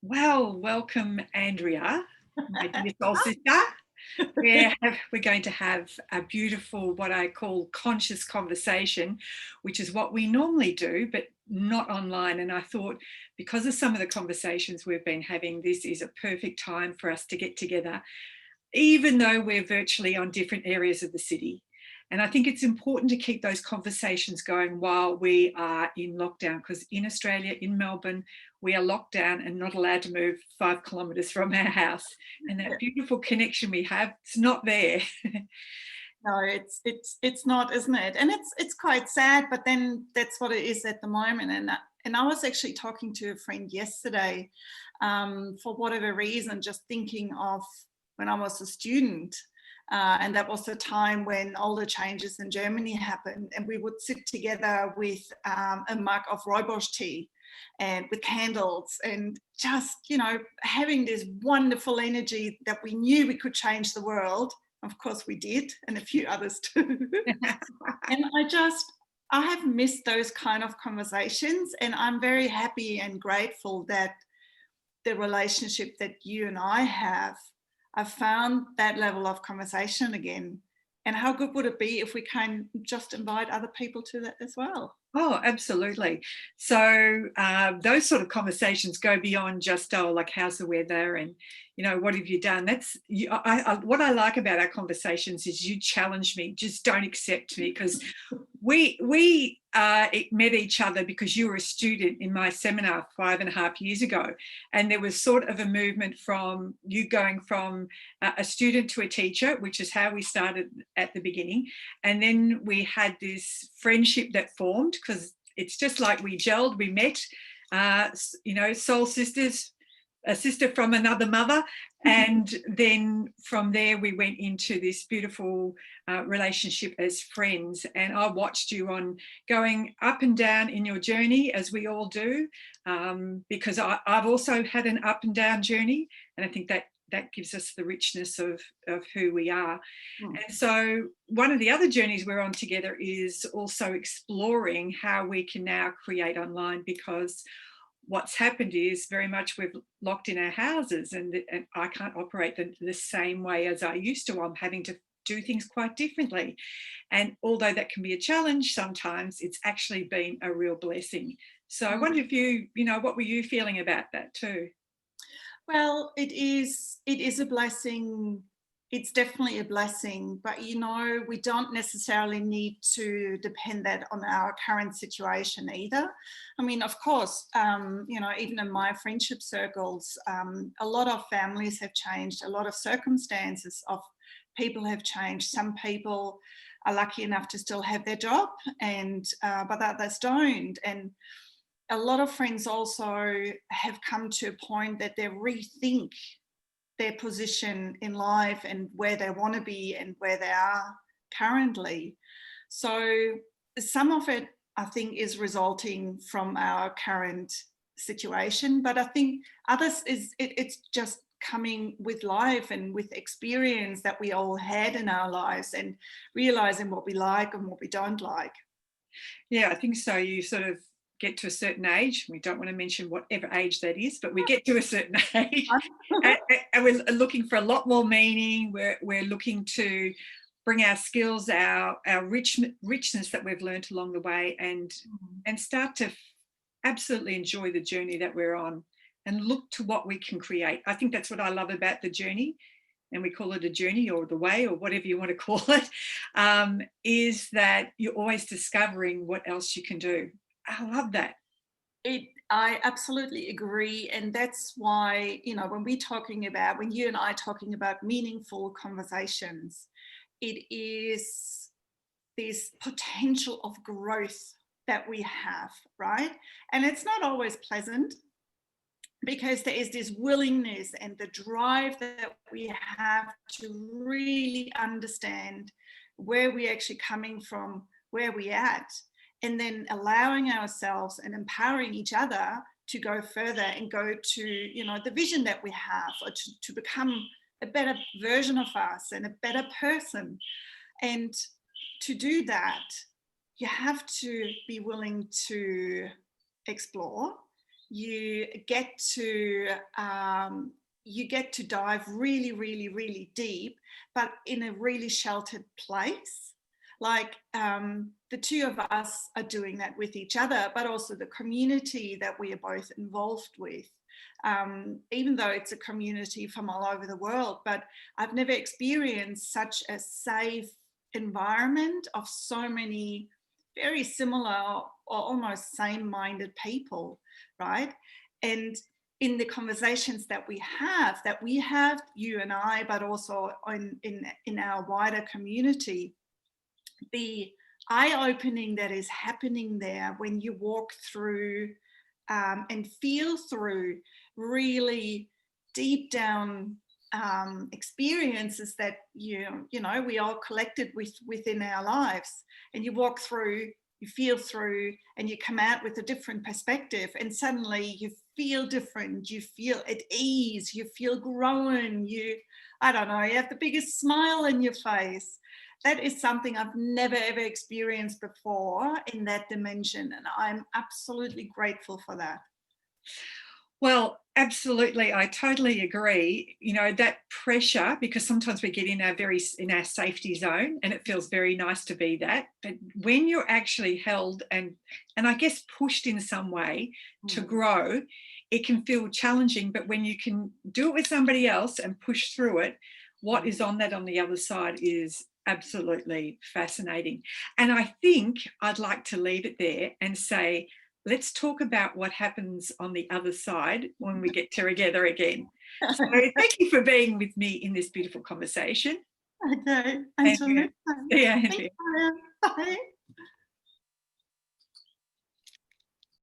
Well, welcome, Andrea, my dear soul sister. We're going to have a beautiful, what I call conscious conversation, which is what we normally do, but not online. And I thought, because of some of the conversations we've been having, this is a perfect time for us to get together, even though we're virtually on different areas of the city. And I think it's important to keep those conversations going while we are in lockdown, because in Australia, in Melbourne, we are locked down and not allowed to move 5 kilometres from our house. And that beautiful connection we have, it's not there. No, it's not, isn't it? And it's quite sad, but then that's what it is at the moment. And I was actually talking to a friend yesterday, for whatever reason, just thinking of when I was a student. And that was the time when all the changes in Germany happened, and we would sit together with a mug of rooibos tea and with candles, and just, having this wonderful energy that we knew we could change the world. Of course we did, and a few others too. And I have missed those kind of conversations, and I'm very happy and grateful that the relationship that you and I have, I've found that level of conversation again. And how good would it be if we can just invite other people to that as well? Oh, absolutely. So those sort of conversations go beyond just, oh, like, how's the weather and, what have you done? That's what I like about our conversations is you challenge me, just don't accept me, because we met each other because you were a student in my seminar 5.5 years ago, and there was sort of a movement from you going from a student to a teacher, which is how we started at the beginning, and then we had this friendship that formed, because it's just like we gelled, we met, soul sisters, a sister from another mother, and then from there we went into this beautiful relationship as friends. And I watched you on going up and down in your journey, as we all do, because I've also had an up and down journey, and I think that gives us the richness of who we are. And so one of the other journeys we're on together is also exploring how we can now create online, because what's happened is very much we've locked in our houses, and I can't operate the same way as I used to. I'm having to do things quite differently. And although that can be a challenge sometimes, it's actually been a real blessing. So I wonder if what were you feeling about that too? Well, it is a blessing. It's definitely a blessing, but we don't necessarily need to depend that on our current situation either. I mean, of course, even in my friendship circles, a lot of families have changed, a lot of circumstances of people have changed. Some people are lucky enough to still have their job, and but others don't. And a lot of friends also have come to a point that they rethink their position in life and where they want to be and where they are currently. So some of it, I think, is resulting from our current situation, but I think others it's just coming with life and with experience that we all had in our lives, and realizing what we like and what we don't like. Yeah, I think so. You sort of get to a certain age. We don't want to mention whatever age that is, but we get to a certain age, and we're looking for a lot more meaning. We're looking to bring our skills, our richness that we've learned along the way, and start to absolutely enjoy the journey that we're on, and look to what we can create. I think that's what I love about the journey, and we call it a journey or the way or whatever you want to call it, is that you're always discovering what else you can do. I love that. I absolutely agree. And that's why, when you and I are talking about meaningful conversations, it is this potential of growth that we have, right? And it's not always pleasant, because there is this willingness and the drive that we have to really understand where we're actually coming from, where we're at, and then allowing ourselves and empowering each other to go further and go to, the vision that we have, or to become a better version of us and a better person. And to do that, you have to be willing to explore, you get to dive really, really, really deep, but in a really sheltered place. Like the two of us are doing that with each other, but also the community that we are both involved with. Even though it's a community from all over the world, but I've never experienced such a safe environment of so many very similar or almost same-minded people, right? And in the conversations that we have, you and I, but also in our wider community, the eye-opening that is happening there when you walk through and feel through really deep down experiences that you know we all collected within our lives, and you walk through, you feel through, and you come out with a different perspective, and suddenly you feel different, you feel at ease, you feel grown, I don't know, you have the biggest smile on your face. That is something I've never ever experienced before in that dimension, and I'm absolutely grateful for that. Well, absolutely, I totally agree. You know, that pressure, because sometimes we get in our safety zone, and it feels very nice to be that. But when you're actually held and I guess pushed in some way to grow, it can feel challenging. But when you can do it with somebody else and push through it, what is on the other side is absolutely fascinating. And I think I'd like to leave it there and say, let's talk about what happens on the other side when we get together again. So thank you for being with me in this beautiful conversation. Okay, until next time. Yeah. Thanks, Bye.